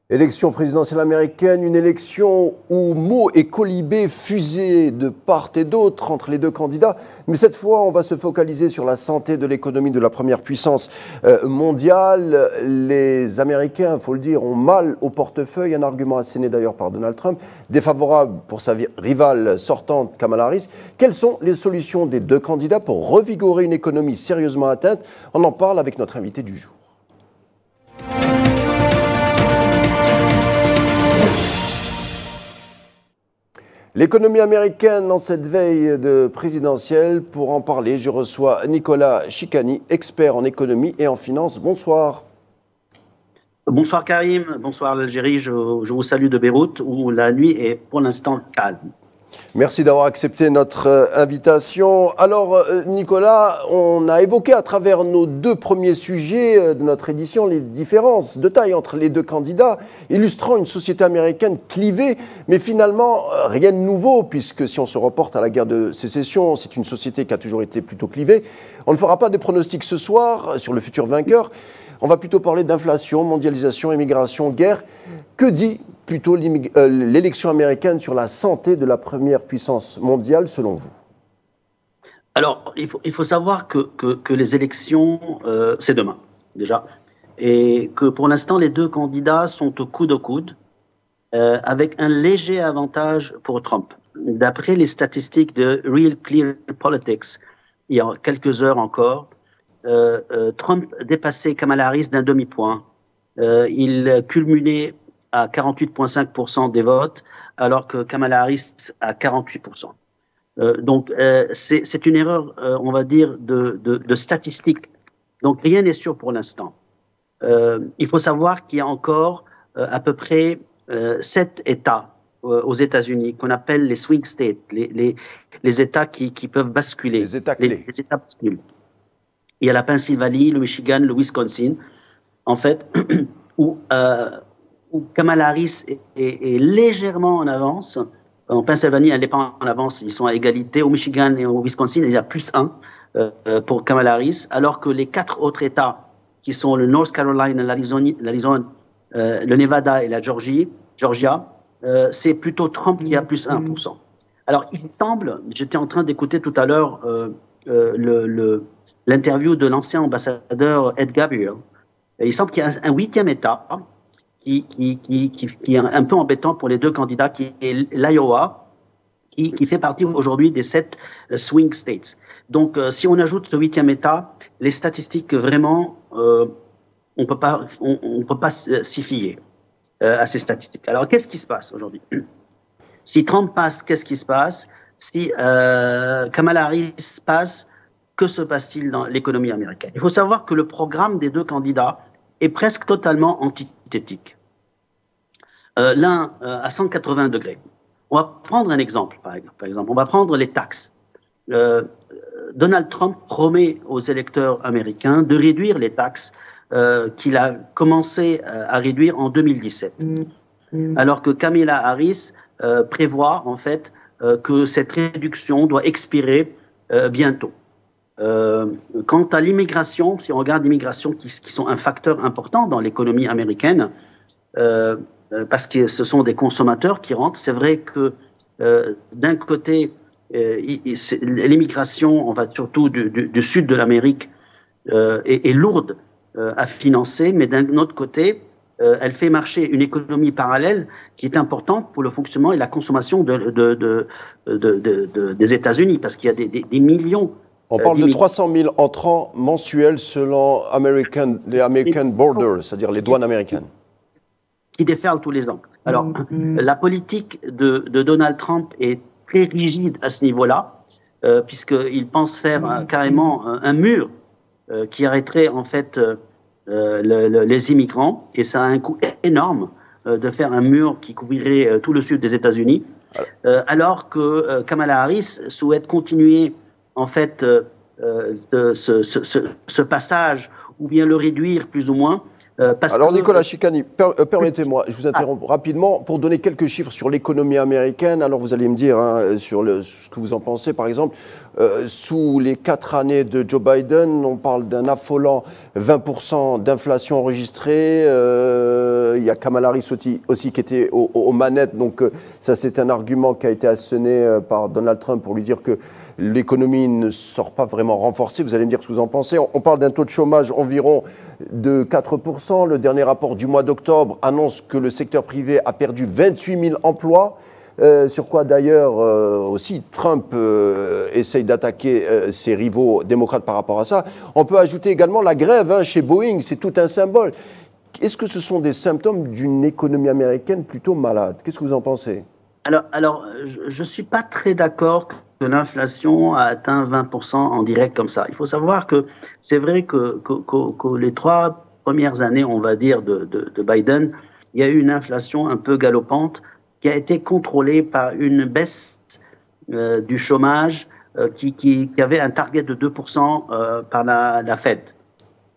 Élection présidentielle américaine, une élection où mots et colibés fusaient de part et d'autre entre les deux candidats. Mais cette fois, on va se focaliser sur la santé de l'économie de la première puissance mondiale. Les Américains, il faut le dire, ont mal au portefeuille. Un argument asséné d'ailleurs par Donald Trump, défavorable pour sa rivale sortante Kamala Harris. Quelles sont les solutions des deux candidats pour revigorer une économie sérieusement atteinte? On en parle avec notre invité du jour. L'économie américaine en cette veille de présidentielle. Pour en parler, je reçois Nicolas Chicani, expert en économie et en finance. Bonsoir. Bonsoir Karim, bonsoir l'Algérie. Je vous salue de Beyrouth où la nuit est pour l'instant calme. Merci d'avoir accepté notre invitation. Alors Nicolas, on a évoqué à travers nos deux premiers sujets de notre édition les différences de taille entre les deux candidats, illustrant une société américaine clivée, mais finalement rien de nouveau, puisque si on se reporte à la guerre de sécession, c'est une société qui a toujours été plutôt clivée. On ne fera pas de pronostics ce soir sur le futur vainqueur. On va plutôt parler d'inflation, mondialisation, immigration, guerre. Que dit plutôt l'élection américaine sur la santé de la première puissance mondiale, selon vous? Alors, il faut savoir que les élections, c'est demain, déjà. Et que pour l'instant, les deux candidats sont au coude, avec un léger avantage pour Trump. D'après les statistiques de Real Clear Politics, il y a quelques heures encore, Trump dépassait Kamala Harris d'un demi-point. Il culminait à 48,5% des votes, alors que Kamala Harris à 48%. Donc, c'est une erreur, on va dire, de statistique. Donc, rien n'est sûr pour l'instant. Il faut savoir qu'il y a encore à peu près 7 États aux États-Unis qu'on appelle les swing states, les États qui peuvent basculer. Les États clés. Les États basculent. Il y a la Pennsylvanie, le Michigan, le Wisconsin, en fait, où Kamala Harris est légèrement en avance. En Pennsylvanie, elle n'est pas en avance, ils sont à égalité. Au Michigan et au Wisconsin, il y a +1 pour Kamala Harris, alors que les 4 autres États, qui sont le North Carolina, l'Arizona, le Nevada et la Georgia, c'est plutôt Trump qui a +1%. Alors, il semble, j'étais en train d'écouter tout à l'heure l'interview de l'ancien ambassadeur Ed Gabriel. Et il semble qu'il y a un 8e État qui est un peu embêtant pour les deux candidats, qui est l'Iowa, qui fait partie aujourd'hui des 7 swing states. Donc, si on ajoute ce 8e État, les statistiques, vraiment, on ne peut pas s'y fier à ces statistiques. Alors, qu'est-ce qui se passe aujourd'hui? Si Trump passe, qu'est-ce qui se passe? Si Kamala Harris passe, que se passe-t-il dans l'économie américaine? Il faut savoir que le programme des deux candidats est presque totalement antithétique. L'un à 180 degrés. On va prendre un exemple, par exemple. On va prendre les taxes. Donald Trump promet aux électeurs américains de réduire les taxes qu'il a commencé à réduire en 2017. Alors que Kamala Harris prévoit, en fait, que cette réduction doit expirer bientôt. Quant à l'immigration, si on regarde l'immigration qui sont un facteur important dans l'économie américaine, parce que ce sont des consommateurs qui rentrent, c'est vrai que d'un côté, l'immigration, on va surtout du sud de l'Amérique, est lourde à financer, mais d'un autre côté, elle fait marcher une économie parallèle qui est importante pour le fonctionnement et la consommation des États-Unis, parce qu'il y a des millions. On parle de 300 000 entrants mensuels selon les American Borders, c'est-à-dire les douanes américaines. Qui déferlent tous les ans. Alors, la politique de Donald Trump est très rigide à ce niveau-là, puisqu'il pense faire carrément un mur qui arrêterait en fait les immigrants, et ça a un coût énorme de faire un mur qui couvrirait tout le sud des États-Unis, alors que Kamala Harris souhaite continuer en fait ce passage, ou bien le réduire plus ou moins, Alors, Nicolas Chicani, permettez-moi, je vous interromps rapidement pour donner quelques chiffres sur l'économie américaine. Alors, vous allez me dire sur ce que vous en pensez. Par exemple, sous les 4 années de Joe Biden, on parle d'un affolant 20% d'inflation enregistrée. Il y a Kamala Harris aussi qui était aux manettes. Donc, ça, c'est un argument qui a été asséné par Donald Trump pour lui dire que l'économie ne sort pas vraiment renforcée. Vous allez me dire ce que vous en pensez. On parle d'un taux de chômage environ de 4%. Le dernier rapport du mois d'octobre annonce que le secteur privé a perdu 28 000 emplois. Sur quoi d'ailleurs aussi Trump essaye d'attaquer ses rivaux démocrates par rapport à ça. On peut ajouter également la grève chez Boeing, c'est tout un symbole. Est-ce que ce sont des symptômes d'une économie américaine plutôt malade? Qu'est-ce que vous en pensez? Alors, je ne suis pas très d'accord que l'inflation a atteint 20% en direct comme ça. Il faut savoir que c'est vrai que les 3 premières années, on va dire, de Biden, il y a eu une inflation un peu galopante qui a été contrôlée par une baisse du chômage qui avait un target de 2% par la Fed.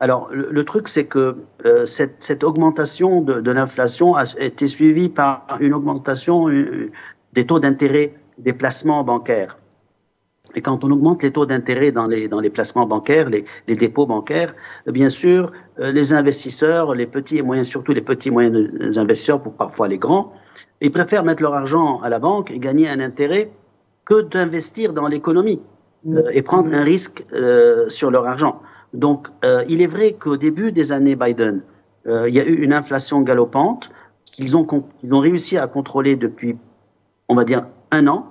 Alors, le truc, c'est que cette augmentation de l'inflation a été suivie par une augmentation des taux d'intérêt des placements bancaires. Et quand on augmente les taux d'intérêt dans les placements bancaires, les dépôts bancaires, bien sûr, les investisseurs, les petits et moyens, surtout les petits et moyens investisseurs, pour parfois les grands, ils préfèrent mettre leur argent à la banque et gagner un intérêt que d'investir dans l'économie et prendre un risque sur leur argent. Donc, il est vrai qu'au début des années Biden, il y a eu une inflation galopante qu'ils ont réussi à contrôler depuis, on va dire, 1 an,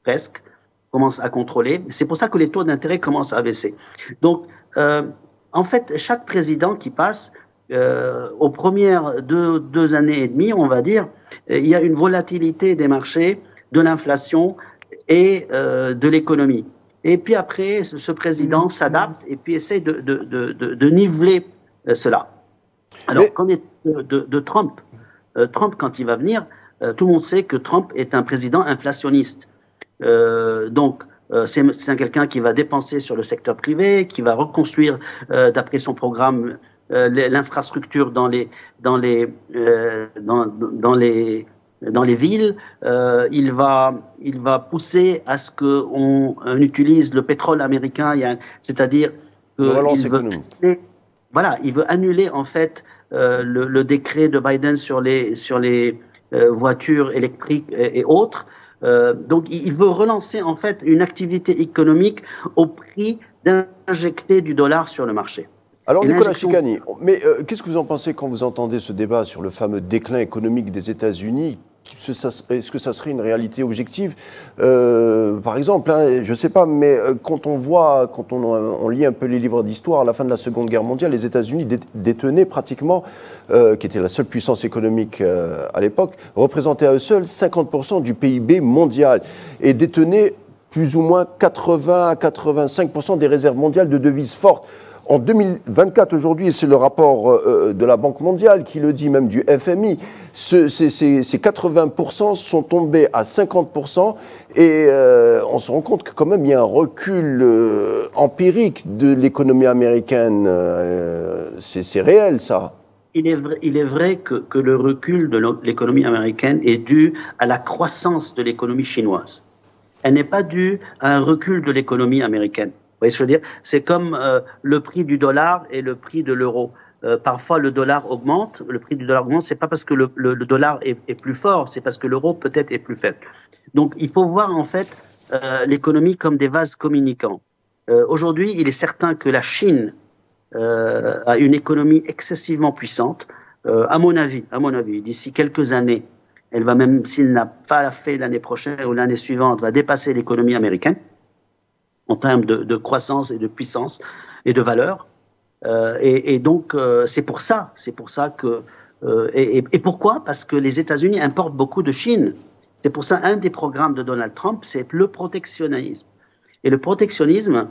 presque, commencent à contrôler. C'est pour ça que les taux d'intérêt commencent à baisser. Donc, en fait, chaque président qui passe, aux premières 2 années et demie, on va dire, il y a une volatilité des marchés, de l'inflation et de l'économie. Et puis après, ce président s'adapte et puis essaie de niveler cela. Alors, qu'en est de Trump? Trump, quand il va venir, tout le monde sait que Trump est un président inflationniste. Donc, c'est quelqu'un qui va dépenser sur le secteur privé, qui va reconstruire, d'après son programme, l'infrastructure dans les villes. Il va pousser à ce qu'on utilise le pétrole américain, c'est-à-dire il veut annuler en fait le décret de Biden sur les voitures électriques et autres. Donc, il veut relancer en fait une activité économique au prix d'injecter du dollar sur le marché. Alors, Nicolas Chicani, mais qu'est-ce que vous en pensez quand vous entendez ce débat sur le fameux déclin économique des États-Unis? Est-ce que ça serait une réalité objective? Par exemple, je ne sais pas, mais quand on lit un peu les livres d'histoire, à la fin de la Seconde Guerre mondiale, les États-Unis détenaient pratiquement, qui était la seule puissance économique à l'époque, représentaient à eux seuls 50% du PIB mondial et détenaient plus ou moins 80 à 85% des réserves mondiales de devises fortes. En 2024, aujourd'hui, et c'est le rapport de la Banque mondiale qui le dit, même du FMI, ces 80% sont tombés à 50% et on se rend compte que quand même il y a un recul empirique de l'économie américaine. C'est réel, ça. Il est vrai que le recul de l'économie américaine est dû à la croissance de l'économie chinoise. Elle n'est pas due à un recul de l'économie américaine. Vous voyez ce que je veux dire? C'est comme le prix du dollar et le prix de l'euro. Parfois, le dollar augmente, le prix du dollar augmente, c'est pas parce que le dollar est plus fort, c'est parce que l'euro peut-être est plus faible. Donc, il faut voir en fait l'économie comme des vases communicants. Aujourd'hui, il est certain que la Chine a une économie excessivement puissante. À mon avis, d'ici quelques années, elle va, même s'il n'a pas fait l'année prochaine ou l'année suivante, va dépasser l'économie américaine en termes de croissance et de puissance et de valeur. Et donc, c'est pour ça que... et pourquoi? Parce que les États-Unis importent beaucoup de Chine. C'est pour ça un des programmes de Donald Trump, c'est le protectionnisme. Et le protectionnisme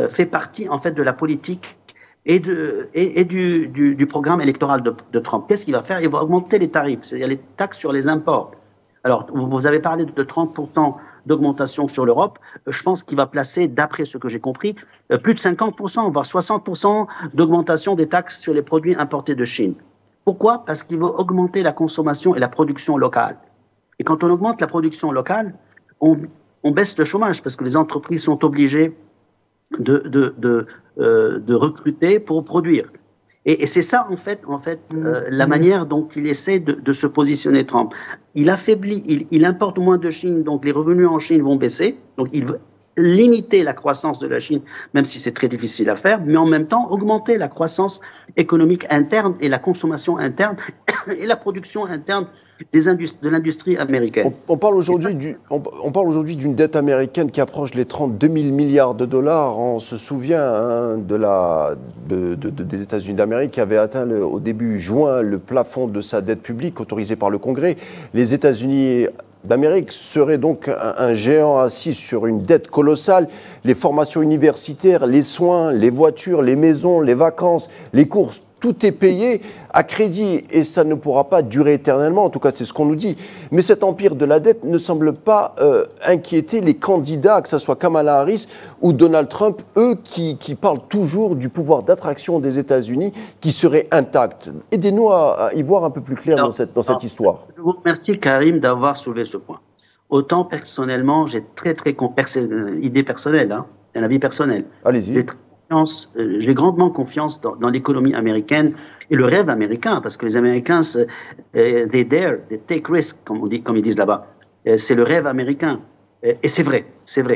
fait partie, en fait, de la politique et du programme électoral de Trump. Qu'est-ce qu'il va faire? Il va augmenter les tarifs, c'est-à-dire les taxes sur les imports. Alors, vous avez parlé de 30% d'augmentation sur l'Europe, je pense qu'il va placer, d'après ce que j'ai compris, plus de 50%, voire 60% d'augmentation des taxes sur les produits importés de Chine. Pourquoi? Parce qu'il veut augmenter la consommation et la production locale. Et quand on augmente la production locale, on baisse le chômage parce que les entreprises sont obligées de recruter pour produire. Et c'est ça, en fait la manière dont il essaie de se positionner, Trump. Il affaiblit, il importe moins de Chine, donc les revenus en Chine vont baisser. Donc il veut limiter la croissance de la Chine, même si c'est très difficile à faire, mais en même temps augmenter la croissance économique interne et la consommation interne et la production interne de l'industrie américaine. On parle aujourd'hui d'une dette américaine qui approche les 32 000 milliards de dollars. On se souvient des États-Unis d'Amérique qui avait atteint au début juin le plafond de sa dette publique autorisé par le Congrès. Les États-Unis d'Amérique seraient donc un géant assis sur une dette colossale. Les formations universitaires, les soins, les voitures, les maisons, les vacances, les courses, tout est payé à crédit et ça ne pourra pas durer éternellement. En tout cas, c'est ce qu'on nous dit. Mais cet empire de la dette ne semble pas inquiéter les candidats, que ce soit Kamala Harris ou Donald Trump, eux qui parlent toujours du pouvoir d'attraction des États-Unis qui serait intact. Aidez-nous à y voir un peu plus clair dans cette histoire. Je vous remercie, Karim, d'avoir soulevé ce point. Autant personnellement, j'ai idée personnelle, un avis personnel. Allez-y. J'ai grandement confiance dans l'économie américaine et le rêve américain, parce que les Américains, they take risk, comme ils disent là-bas. C'est le rêve américain. Et c'est vrai.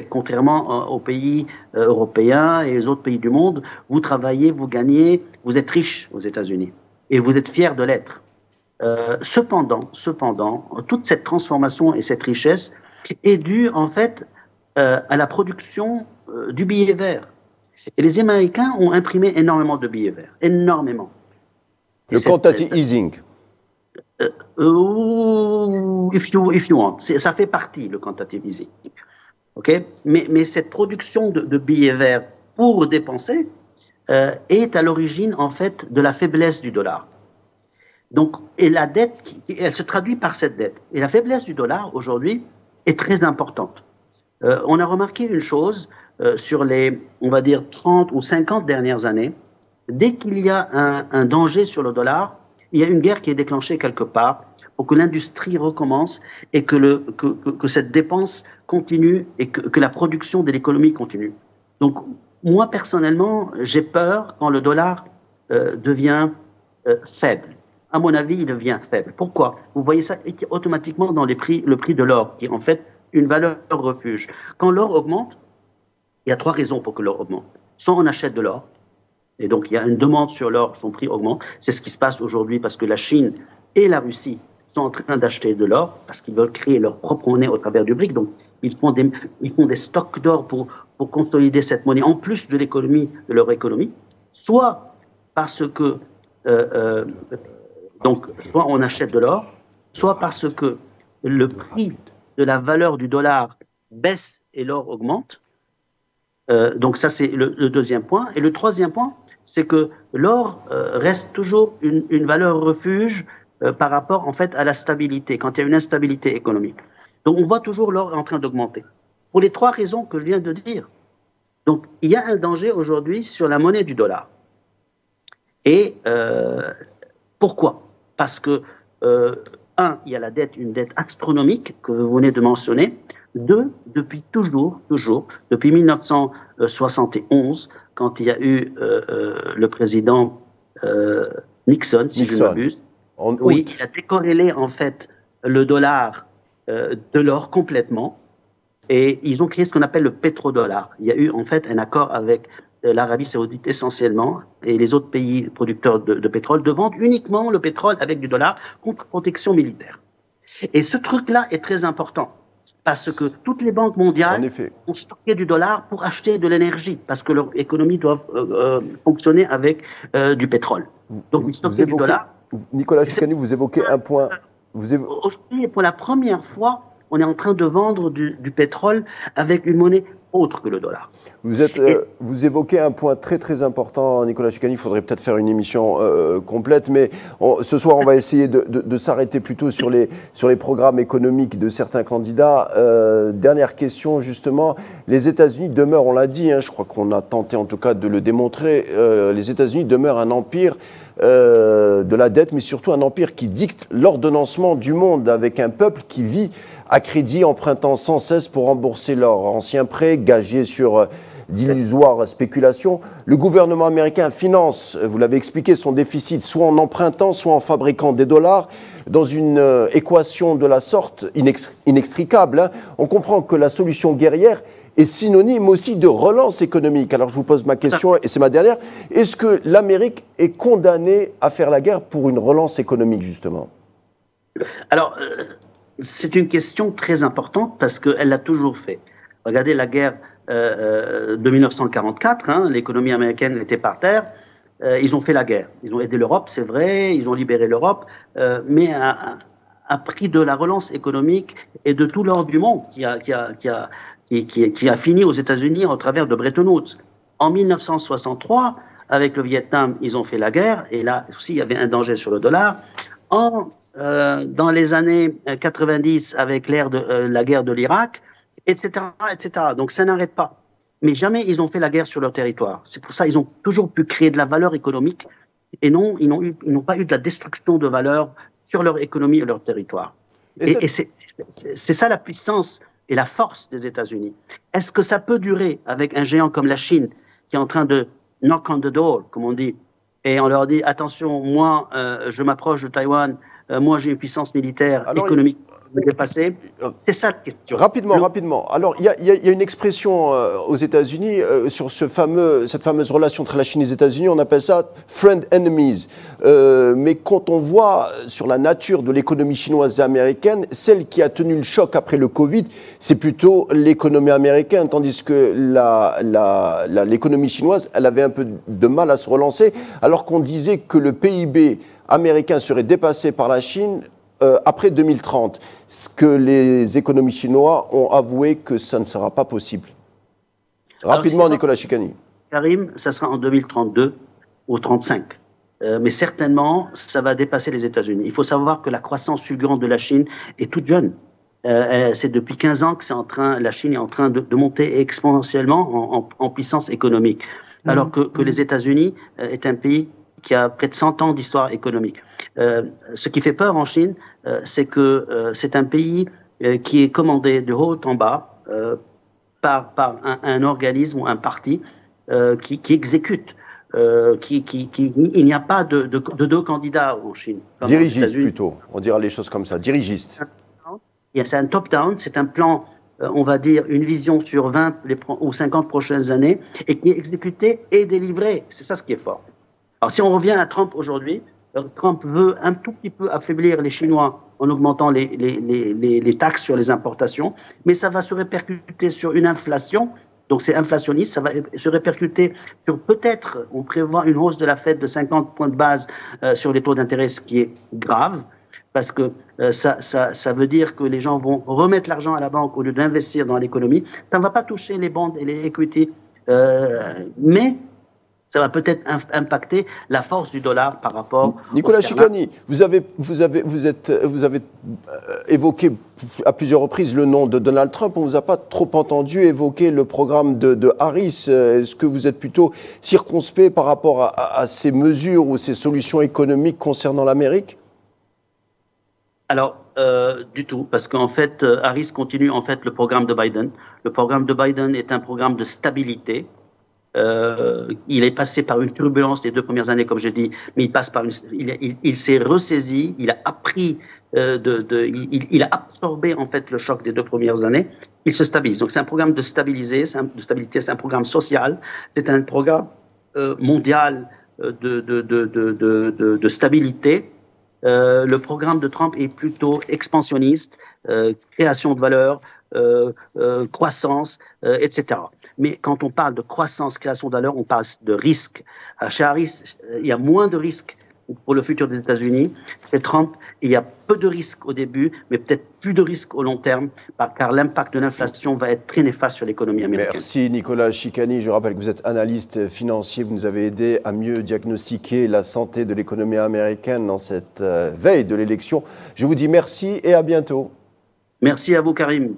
Contrairement aux pays européens et aux autres pays du monde, vous travaillez, vous gagnez, vous êtes riche aux États-Unis et vous êtes fiers de l'être. Cependant, toute cette transformation et cette richesse est due en fait à la production du billet vert. Et les Américains ont imprimé énormément de billets verts, énormément. Le quantitative easing. If you want, ça fait partie, le quantitative easing. Okay? Mais cette production de billets verts pour dépenser est à l'origine, en fait, de la faiblesse du dollar. Donc, et la dette, elle se traduit par cette dette. Et la faiblesse du dollar, aujourd'hui, est très importante. On a remarqué une chose sur les, on va dire, 30 ou 50 dernières années. Dès qu'il y a un danger sur le dollar, il y a une guerre qui est déclenchée quelque part pour que l'industrie recommence et que cette dépense continue et que la production de l'économie continue. Donc, moi, personnellement, j'ai peur quand le dollar devient faible. À mon avis, il devient faible. Pourquoi? Vous voyez ça automatiquement dans le prix de l'or, qui est en fait une valeur refuge. Quand l'or augmente, il y a 3 raisons pour que l'or augmente. Soit on achète de l'or, et donc il y a une demande sur l'or, son prix augmente. C'est ce qui se passe aujourd'hui parce que la Chine et la Russie sont en train d'acheter de l'or parce qu'ils veulent créer leur propre monnaie au travers du BRIC. Donc ils font des stocks d'or pour consolider cette monnaie en plus de leur économie. Soit parce que soit on achète de l'or, soit parce que le prix de la valeur du dollar baisse et l'or augmente. Donc ça, c'est le deuxième point. Et le troisième point, c'est que l'or reste toujours une valeur refuge par rapport, en fait, à la stabilité, quand il y a une instabilité économique. Donc on voit toujours l'or en train d'augmenter. Pour les 3 raisons que je viens de dire. Donc il y a un danger aujourd'hui sur la monnaie du dollar. Et pourquoi? Parce que, il y a une dette astronomique que vous venez de mentionner. 2, depuis toujours, depuis 1971, quand il y a eu le président Nixon, si je ne m'abuse, il a décorrélé en fait le dollar de l'or complètement, et ils ont créé ce qu'on appelle le pétrodollar. Il y a eu en fait un accord avec l'Arabie Saoudite essentiellement et les autres pays producteurs de pétrole de vendre uniquement le pétrole avec du dollar contre protection militaire. Et ce truc-là est très important. Parce que toutes les banques mondiales ont stocké du dollar pour acheter de l'énergie, parce que leur économie doit fonctionner avec du pétrole. Donc, ils stockaient du dollar. Nicolas Chicani, vous évoquez un point. Aujourd'hui, pour la première fois, on est en train de vendre du pétrole avec une monnaie autre que le dollar. Vous évoquez un point très très important, Nicolas Chicani. Il faudrait peut-être faire une émission complète, mais ce soir on va essayer de s'arrêter plutôt sur les programmes économiques de certains candidats. Dernière question justement, les États-Unis demeurent, on l'a dit, je crois qu'on a tenté en tout cas de le démontrer, les États-Unis demeurent un empire de la dette, mais surtout un empire qui dicte l'ordonnancement du monde, avec un peuple qui vit à crédit, empruntant sans cesse pour rembourser leurs anciens prêts, gagés sur d'illusoires spéculations. Le gouvernement américain finance, vous l'avez expliqué, son déficit soit en empruntant, soit en fabriquant des dollars, dans une équation de la sorte inextricable. On comprend que la solution guerrière est synonyme aussi de relance économique. Alors je vous pose ma question, et c'est ma dernière. Est-ce que l'Amérique est condamnée à faire la guerre pour une relance économique, justement? Alors, c'est une question très importante parce qu'elle l'a toujours fait. Regardez la guerre de 1944, l'économie américaine était par terre. Ils ont fait la guerre. Ils ont aidé l'Europe, c'est vrai, ils ont libéré l'Europe, mais à prix de la relance économique et de tout l'ordre du monde qui a fini aux États-Unis au travers de Bretton Woods. En 1963, avec le Vietnam, ils ont fait la guerre, et là aussi il y avait un danger sur le dollar. Dans les années 90, avec l'ère de la guerre de l'Irak, etc., etc. Donc ça n'arrête pas. Mais jamais ils ont fait la guerre sur leur territoire. C'est pour ça qu'ils ont toujours pu créer de la valeur économique, et non, ils n'ont pas eu de la destruction de valeur sur leur économie et leur territoire. Et c'est ça la puissance et la force des États-Unis. Est-ce que ça peut durer avec un géant comme la Chine qui est en train de knock on the door, comme on dit, et on leur dit attention, moi je m'approche de Taïwan, moi j'ai une puissance militaire, économique dépassée. C'est ça la question. Rapidement. Alors il y a une expression aux États-Unis sur cette fameuse relation entre la Chine et les États-Unis, on appelle ça friend enemies. Mais quand on voit sur la nature de l'économie chinoise et américaine, celle qui a tenu le choc après le Covid, c'est plutôt l'économie américaine, tandis que l'économie chinoise, elle avait un peu de mal à se relancer, alors qu'on disait que le PIB américain serait dépassé par la Chine après 2030. Ce que les économistes chinois ont avoué que ça ne sera pas possible. Rapidement, alors, Nicolas Chicani. Karim, ça sera en 2032 ou 35. Mais certainement, ça va dépasser les États-Unis. Il faut savoir que la croissance fulgurante de la Chine est toute jeune. C'est depuis 15 ans que la Chine est en train de monter exponentiellement en puissance économique. Alors que les États-Unis est un pays qui a près de 100 ans d'histoire économique. Ce qui fait peur en Chine, c'est que c'est un pays qui est commandé de haut en bas par un organisme ou un parti qui exécute. Il n'y a pas de deux candidats en Chine. Dirigiste plutôt, on dira les choses comme ça, dirigiste. C'est un top-down, c'est un plan, on va dire, une vision sur 20 ou 50 prochaines années, et qui est exécuté et délivré. C'est ça ce qui est fort. Alors si on revient à Trump aujourd'hui, Trump veut un tout petit peu affaiblir les Chinois en augmentant les taxes sur les importations, mais ça va se répercuter sur une inflation, donc c'est inflationniste, ça va se répercuter sur peut-être, on prévoit une hausse de la Fed de 50 points de base sur les taux d'intérêt, ce qui est grave, parce que ça veut dire que les gens vont remettre l'argent à la banque au lieu d'investir dans l'économie. Ça ne va pas toucher les bonds et les equity, mais ça va peut-être impacter la force du dollar par rapport. Nicolas Chicani, vous avez évoqué à plusieurs reprises le nom de Donald Trump. On ne vous a pas trop entendu évoquer le programme de Harris. Est-ce que vous êtes plutôt circonspect par rapport à ces mesures ou ces solutions économiques concernant l'Amérique? Alors, du tout, parce qu'en fait, Harris continue en fait le programme de Biden. Le programme de Biden est un programme de stabilité. Il est passé par une turbulence les 2 premières années, comme j'ai dit, mais il s'est ressaisi, il a appris, il a absorbé en fait le choc des 2 premières années. Il se stabilise. Donc c'est un programme de stabilité, c'est un programme social, c'est un programme mondial de stabilité. Le programme de Trump est plutôt expansionniste, création de valeur, croissance, etc. Mais quand on parle de croissance, création de valeur, on parle de risque. Chez Harris, il y a moins de risques pour le futur des États-Unis, c'est Trump. Il y a peu de risques au début, mais peut-être plus de risques au long terme, car l'impact de l'inflation va être très néfaste sur l'économie américaine. Merci Nicolas Chicani. Je rappelle que vous êtes analyste financier. Vous nous avez aidé à mieux diagnostiquer la santé de l'économie américaine dans cette veille de l'élection. Je vous dis merci et à bientôt. Merci à vous, Karim.